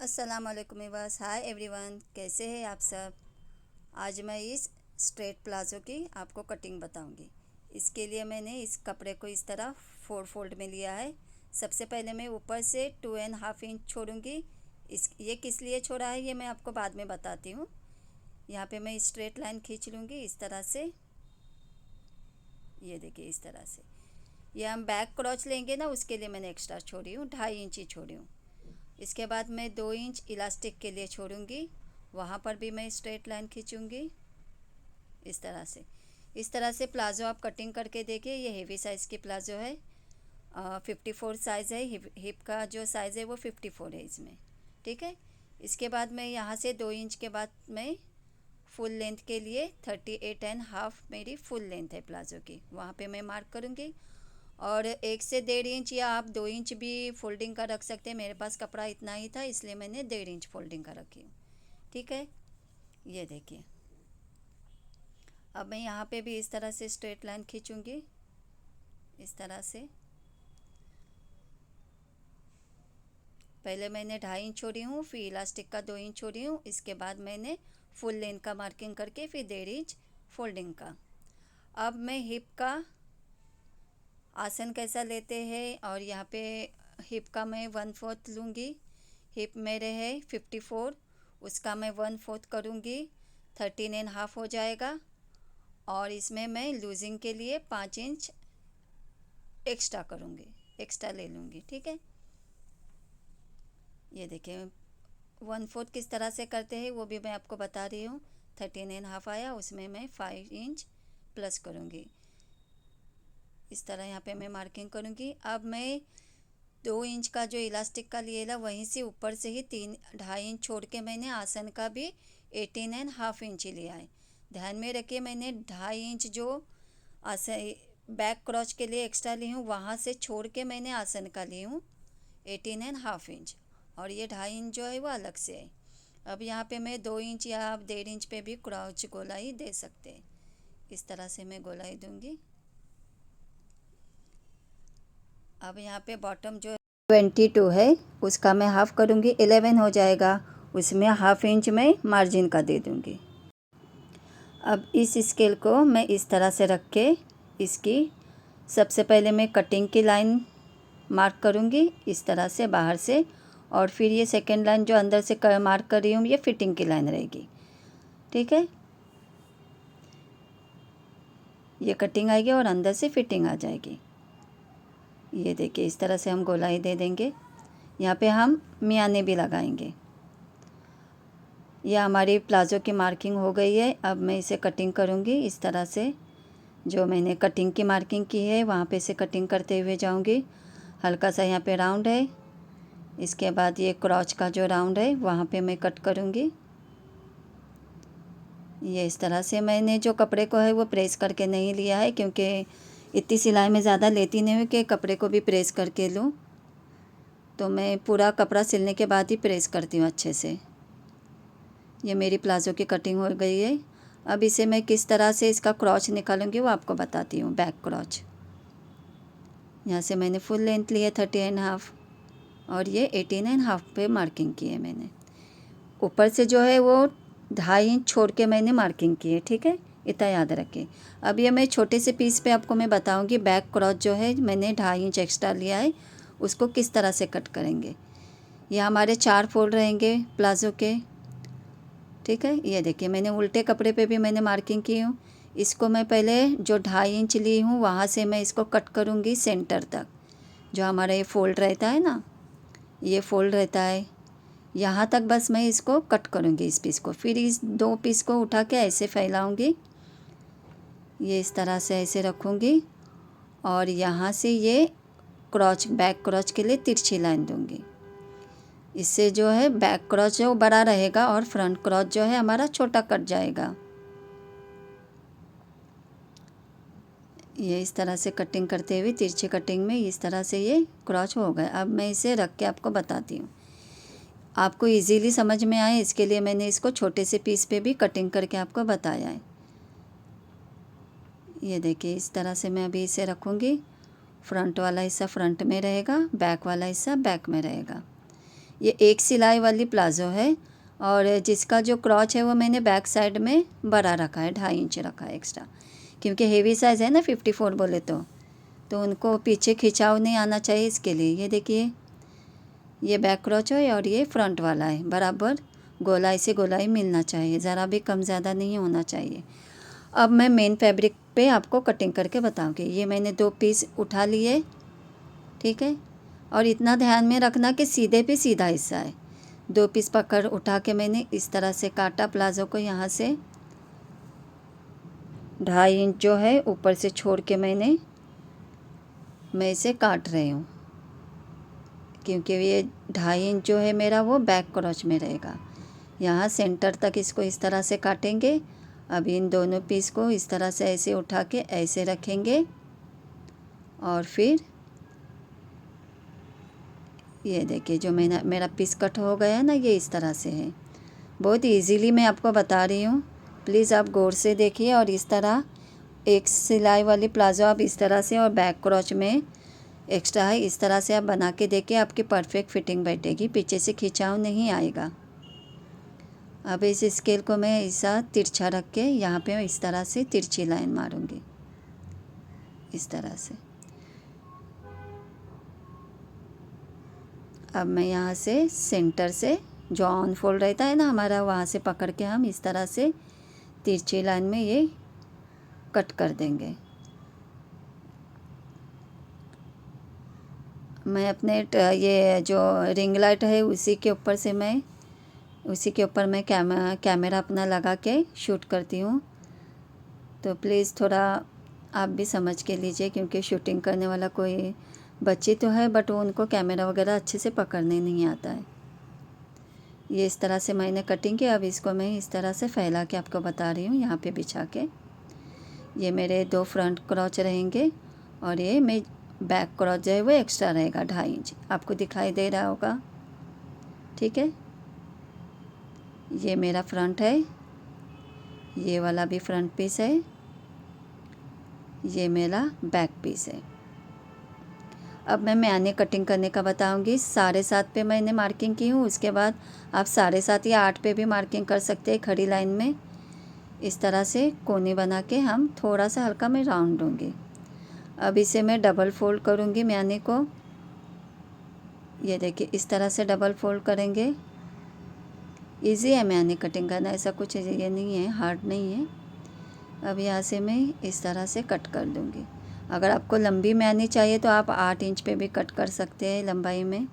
अस्सलाम वालेकुम बस हाय एवरीवन, कैसे हैं आप सब। आज मैं इस स्ट्रेट प्लाज़ो की आपको कटिंग बताऊंगी। इसके लिए मैंने इस कपड़े को इस तरह 4 फोल्ड में लिया है। सबसे पहले मैं ऊपर से 2.5 इंच छोड़ूंगी। इस ये किस लिए छोड़ा है ये मैं आपको बाद में बताती हूँ। यहाँ पे मैं स्ट्रेट लाइन खींच लूँगी इस तरह से। ये देखिए इस तरह से। ये हम बैक क्रॉच लेंगे ना, उसके लिए मैंने एक्स्ट्रा छोड़ी हूँ, 2.5 इंच ही छोड़ी हूँ। इसके बाद मैं 2 इंच इलास्टिक के लिए छोड़ूंगी, वहाँ पर भी मैं स्ट्रेट लाइन खींचूंगी इस तरह से। इस तरह से प्लाज़ो आप कटिंग करके देखिए। ये हेवी साइज़ की प्लाज़ो है, 54 साइज़ है। हिप का जो साइज़ है वो 54 है इसमें, ठीक है। इसके बाद मैं यहाँ से 2 इंच के बाद मैं फुल लेंथ के लिए 38.5 मेरी फुल लेंथ है प्लाज़ो की, वहाँ पे मैं मार्क करूँगी। और 1 से 1.5 इंच या आप 2 इंच भी फोल्डिंग का रख सकते हैं। मेरे पास कपड़ा इतना ही था इसलिए मैंने 1.5 इंच फोल्डिंग का रखी हूँ, ठीक है। ये देखिए, अब मैं यहाँ पे भी इस तरह से स्ट्रेट लाइन खींचूँगी इस तरह से। पहले मैंने 2.5 इंच छोड़ी हूँ, फिर इलास्टिक का 2 इंच छोड़ी हूँ। इसके बाद मैंने फुल लेंथ का मार्किंग करके फिर 1.5 इंच फोल्डिंग का। अब मैं हिप का आसन कैसा लेते हैं, और यहाँ पे हिप का मैं 1/4 लूँगी। हिप मेरे है 54, उसका मैं 1/4 करूँगी, 13.5 हो जाएगा। और इसमें मैं लूजिंग के लिए 5 इंच एक्स्ट्रा करूँगी, एक्स्ट्रा ले लूँगी, ठीक है। ये देखिए 1/4 किस तरह से करते हैं वो भी मैं आपको बता रही हूँ। 13.5 आया, उसमें मैं 5 इंच प्लस करूँगी इस तरह। यहाँ पे मैं मार्किंग करूँगी। अब मैं 2 इंच का जो इलास्टिक का लिए था वहीं से ऊपर से ही 3.5 इंच छोड़ के मैंने आसन का भी 18.5 इंच ही लिया है। ध्यान में रखिए, मैंने 2.5 इंच जो आसन बैक क्रॉच के लिए एक्स्ट्रा ली हूँ वहाँ से छोड़ के मैंने आसन का ली हूँ 18.5 इंच, और ये 2.5 इंच जो है वो अलग से है। अब यहाँ पे मैं 2 इंच या आप 1.5 इंच पे भी क्रॉच गोलाई दे सकते हैं। इस तरह से मैं गोलाई दूंगी। अब यहाँ पे बॉटम जो 22 है उसका मैं हाफ़ करूँगी, 11 हो जाएगा। उसमें 1/2 इंच में मार्जिन का दे दूँगी। अब इस स्केल को मैं इस तरह से रख के इसकी सबसे पहले मैं कटिंग की लाइन मार्क करूँगी इस तरह से बाहर से, और फिर ये सेकेंड लाइन जो अंदर से मार्क कर रही हूँ ये फिटिंग की लाइन रहेगी, ठीक है। ये कटिंग आएगी और अंदर से फिटिंग आ जाएगी। ये देखिए इस तरह से हम गोलाई दे देंगे। यहाँ पे हम मियाने भी लगाएंगे। यह हमारी प्लाज़ो की मार्किंग हो गई है। अब मैं इसे कटिंग करूँगी इस तरह से। जो मैंने कटिंग की मार्किंग की है वहाँ पे से कटिंग करते हुए जाऊँगी। हल्का सा यहाँ पे राउंड है, इसके बाद ये क्रॉच का जो राउंड है वहाँ पे मैं कट करूँगी। ये इस तरह से मैंने जो कपड़े को है वो प्रेस करके नहीं लिया है, क्योंकि इतनी सिलाई में ज़्यादा लेती नहीं हूँ कि कपड़े को भी प्रेस करके लूँ। तो मैं पूरा कपड़ा सिलने के बाद ही प्रेस करती हूँ अच्छे से। ये मेरी प्लाज़ो की कटिंग हो गई है। अब इसे मैं किस तरह से इसका क्रॉच निकालूंगी वो आपको बताती हूँ। बैक क्रॉच यहाँ से मैंने फुल लेंथ ली है 30.5, और ये 18.5 पे मार्किंग की है मैंने। ऊपर से जो है वो 2.5 इंच छोड़ के मैंने मार्किंग की है, ठीक है, इतना याद रखें। अब ये मैं छोटे से पीस पे आपको मैं बताऊंगी बैक क्रॉच जो है मैंने 2.5 इंच एक्स्ट्रा लिया है उसको किस तरह से कट करेंगे। ये हमारे 4 फोल्ड रहेंगे प्लाज़ो के, ठीक है। ये देखिए मैंने उल्टे कपड़े पे भी मैंने मार्किंग की हूँ। इसको मैं पहले जो 2.5 इंच ली हूँ वहाँ से मैं इसको कट करूँगी सेंटर तक। जो हमारा ये फोल्ड रहता है ना, ये फोल्ड रहता है यहाँ तक, बस मैं इसको कट करूँगी इस पीस को। फिर इस 2 पीस को उठा के ऐसे फैलाऊँगी, ये इस तरह से ऐसे रखूँगी, और यहाँ से ये क्रॉच बैक क्रॉच के लिए तिरछी लाइन दूँगी। इससे जो है बैक क्रॉच है वो बड़ा रहेगा और फ्रंट क्रॉच जो है हमारा छोटा कट जाएगा। ये इस तरह से कटिंग करते हुए तिरछी कटिंग में इस तरह से ये क्रॉच हो गया। अब मैं इसे रख के आपको बताती हूँ, आपको इजीली समझ में आए इसके लिए मैंने इसको छोटे से पीस पे भी कटिंग करके आपको बताया है। ये देखिए इस तरह से मैं अभी इसे रखूँगी। फ्रंट वाला हिस्सा फ्रंट में रहेगा, बैक वाला हिस्सा बैक में रहेगा। ये एक सिलाई वाली प्लाज़ो है और जिसका जो क्रॉच है वो मैंने बैक साइड में बड़ा रखा है, 2.5 इंच रखा है एक्स्ट्रा, क्योंकि हेवी साइज़ है ना 54 बोले तो उनको पीछे खिंचाव नहीं आना चाहिए, इसके लिए। ये देखिए, ये बैक क्रॉच है और ये फ्रंट वाला है, बराबर गोलाई से गोलाई मिलना चाहिए, ज़रा भी कम ज़्यादा नहीं होना चाहिए। अब मैं मेन फैब्रिक पे आपको कटिंग करके बताऊँगी। ये मैंने 2 पीस उठा लिए, ठीक है, और इतना ध्यान में रखना कि सीधे पे सीधा हिस्सा है। 2 पीस पकड़ उठा के मैंने इस तरह से काटा प्लाज़ो को, यहाँ से 2.5 इंच जो है ऊपर से छोड़ के मैं इसे काट रही हूँ, क्योंकि ये 2.5 इंच जो है मेरा वो बैक क्रॉच में रहेगा। यहाँ सेंटर तक इसको इस तरह से काटेंगे। अब इन दोनों पीस को इस तरह से ऐसे उठा के ऐसे रखेंगे और फिर ये देखिए, जो मेरा पीस कट हो गया है ना, ये इस तरह से है। बहुत इजीली मैं आपको बता रही हूँ, प्लीज़ आप गौर से देखिए। और इस तरह एक सिलाई वाली प्लाज़ो आप इस तरह से, और बैक क्रॉच में एक्स्ट्रा है, इस तरह से आप बना के देखिए, आपकी परफेक्ट फिटिंग बैठेगी, पीछे से खिंचाव नहीं आएगा। अब इस स्केल को मैं ऐसा तिरछा रख के यहाँ पे इस तरह से तिरछी लाइन मारूंगी, इस तरह से। अब मैं यहाँ से सेंटर से जो ऑन फोल्ड रहता है ना हमारा, वहाँ से पकड़ के हम इस तरह से तिरछी लाइन में ये कट कर देंगे। मैं अपने ये जो रिंग लाइट है उसी के ऊपर मैं कैमरा अपना लगा के शूट करती हूँ, तो प्लीज़ थोड़ा आप भी समझ के लीजिए, क्योंकि शूटिंग करने वाला कोई बच्ची तो है, बट उनको कैमरा वगैरह अच्छे से पकड़ने नहीं आता है। ये इस तरह से मैंने कटिंग की। अब इसको मैं इस तरह से फैला के आपको बता रही हूँ, यहाँ पे बिछा के। ये मेरे 2 फ्रंट क्रॉच रहेंगे और ये मैं बैक क्रॉच जो है वो एक्स्ट्रा रहेगा, 2.5 इंच, आपको दिखाई दे रहा होगा, ठीक है। ये मेरा फ्रंट है, ये वाला भी फ्रंट पीस है, ये मेरा बैक पीस है। अब मैं मैंने कटिंग करने का बताऊंगी। 7.5 पे मैंने मार्किंग की हूँ, उसके बाद आप 7.5 या 8 पे भी मार्किंग कर सकते हैं। खड़ी लाइन में इस तरह से कोने बना के हम थोड़ा सा हल्का मैं राउंड दूँगी। अब इसे मैं डबल फोल्ड करूँगी मैंने को, ये देखिए इस तरह से डबल फोल्ड करेंगे। इजी है मैंने कटिंग करना, ऐसा कुछ ये नहीं है, हार्ड नहीं है। अब यहाँ से मैं इस तरह से कट कर दूँगी। अगर आपको लंबी मैनी चाहिए तो आप 8 इंच पे भी कट कर सकते हैं लंबाई में।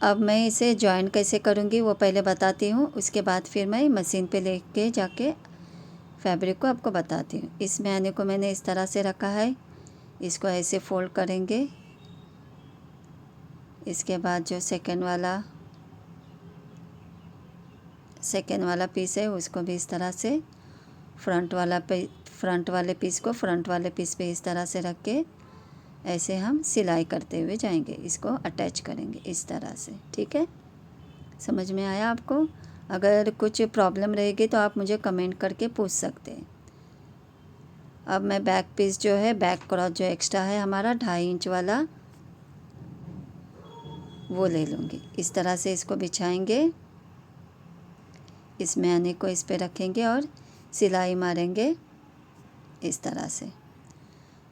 अब मैं इसे जॉइन कैसे करूँगी वो पहले बताती हूँ, उसके बाद फिर मैं मशीन पे लेके जाके फैब्रिक को आपको बताती हूँ। इस मैनी को मैंने इस तरह से रखा है, इसको ऐसे फोल्ड करेंगे। इसके बाद जो सेकंड वाला पीस है उसको भी इस तरह से फ्रंट वाले पीस को फ्रंट वाले पीस पे इस तरह से रख के ऐसे हम सिलाई करते हुए जाएंगे, इसको अटैच करेंगे इस तरह से, ठीक है। समझ में आया आपको? अगर कुछ प्रॉब्लम रहेगी तो आप मुझे कमेंट करके पूछ सकते हैं। अब मैं बैक पीस जो है, बैक क्रॉच जो एक्स्ट्रा है हमारा 2.5 इंच वाला, वो ले लूँगी। इस तरह से इसको बिछाएंगे, इस मैने को इस पे रखेंगे और सिलाई मारेंगे इस तरह से।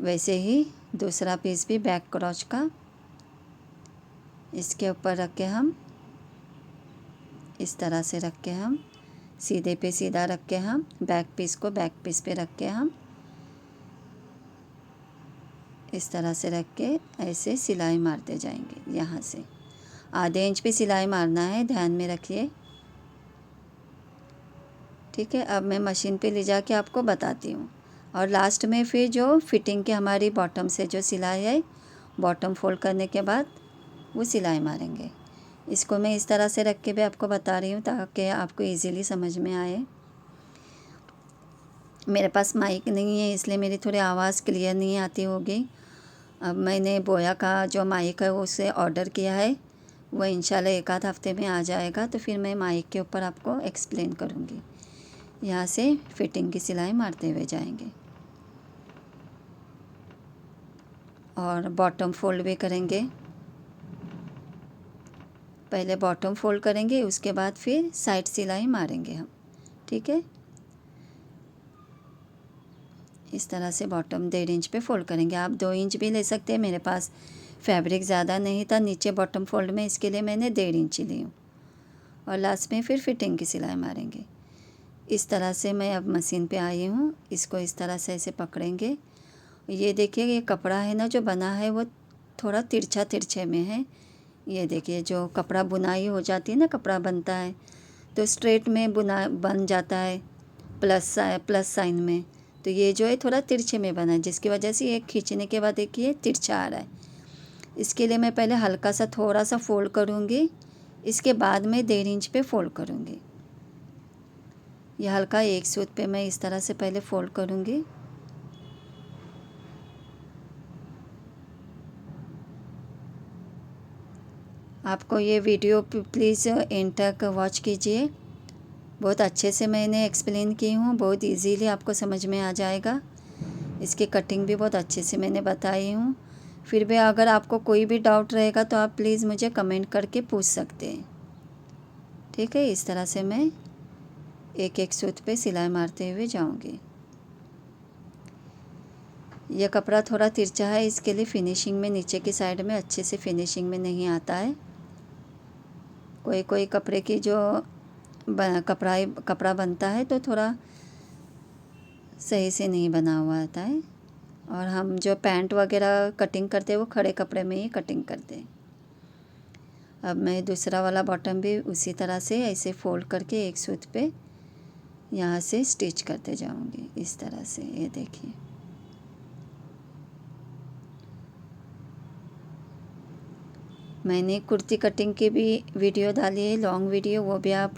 वैसे ही दूसरा पीस भी बैक क्रॉच का इसके ऊपर रख के हम इस तरह से रख के हम सीधे पे सीधा रख के हम बैक पीस को बैक पीस पे रख के हम इस तरह से रख के ऐसे सिलाई मारते जाएंगे। यहाँ से आधे इंच पे सिलाई मारना है, ध्यान में रखिए, ठीक है। अब मैं मशीन पे ले जाके आपको बताती हूँ। और लास्ट में फिर जो फिटिंग की हमारी बॉटम से जो सिलाई है, बॉटम फोल्ड करने के बाद वो सिलाई मारेंगे। इसको मैं इस तरह से रख के भी आपको बता रही हूँ ताकि आपको इजीली समझ में आए। मेरे पास माइक नहीं है इसलिए मेरी थोड़ी आवाज़ क्लियर नहीं आती होगी। अब मैंने बोया का जो माइक है उसे ऑर्डर किया है, वो इंशाल्लाह 1 आध हफ्ते में आ जाएगा, तो फिर मैं माइक के ऊपर आपको एक्सप्लेन करूँगी। यहाँ से फिटिंग की सिलाई मारते हुए जाएंगे और बॉटम फोल्ड भी करेंगे। पहले बॉटम फोल्ड करेंगे, उसके बाद फिर साइड सिलाई मारेंगे हम। ठीक है, इस तरह से बॉटम 1.5 इंच पे फोल्ड करेंगे। आप 2 इंच भी ले सकते हैं, मेरे पास फैब्रिक ज़्यादा नहीं था नीचे बॉटम फोल्ड में, इसके लिए मैंने 1.5 इंच ही ली हूँ। और लास्ट में फिर फिटिंग की सिलाई मारेंगे। इस तरह से मैं अब मशीन पे आई हूँ। इसको इस तरह से ऐसे पकड़ेंगे। ये देखिए, ये कपड़ा है ना जो बना है वो थोड़ा तिरछा तिरछे में है। ये देखिए, जो कपड़ा बुनाई हो जाती है ना, कपड़ा बनता है तो स्ट्रेट में बन जाता है प्लस साइन में। तो ये जो है थोड़ा तिरछे में बना है, जिसकी वजह से ये खींचने के बाद देखिए तिरछा आ रहा है। इसके लिए मैं पहले हल्का सा थोड़ा सा फोल्ड करूँगी, इसके बाद में 1.5 इंच पे फोल्ड करूँगी। यह हल्का एक सूत पे मैं इस तरह से पहले फोल्ड करूँगी। आपको ये वीडियो प्लीज़ एंड तक वॉच कीजिए। बहुत अच्छे से मैंने एक्सप्लेन की हूँ, बहुत इजीली आपको समझ में आ जाएगा। इसकी कटिंग भी बहुत अच्छे से मैंने बताई हूँ। फिर भी अगर आपको कोई भी डाउट रहेगा तो आप प्लीज़ मुझे कमेंट करके पूछ सकते हैं। ठीक है, इस तरह से मैं एक एक सूत पे सिलाई मारते हुए जाऊँगी। यह कपड़ा थोड़ा तिरछा है, इसके लिए फिनिशिंग में नीचे की साइड में अच्छे से फिनिशिंग में नहीं आता है। कोई कोई कपड़े की जो कपड़ा बनता है तो थोड़ा सही से नहीं बना हुआ आता है। और हम जो पैंट वगैरह कटिंग करते हैं वो खड़े कपड़े में ही कटिंग करते हैं। अब मैं दूसरा वाला बॉटम भी उसी तरह से ऐसे फोल्ड करके एक सूत पे यहाँ से स्टिच करते जाऊँगी इस तरह से। ये देखिए, मैंने कुर्ती कटिंग की भी वीडियो डाली है, लॉन्ग वीडियो, वो भी आप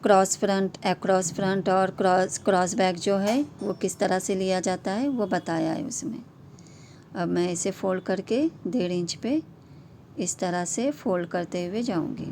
क्रॉस फ्रंट और क्रॉस बैक जो है वो किस तरह से लिया जाता है वो बताया है उसमें। अब मैं इसे फ़ोल्ड करके 1.5 इंच पे इस तरह से फ़ोल्ड करते हुए जाऊंगी।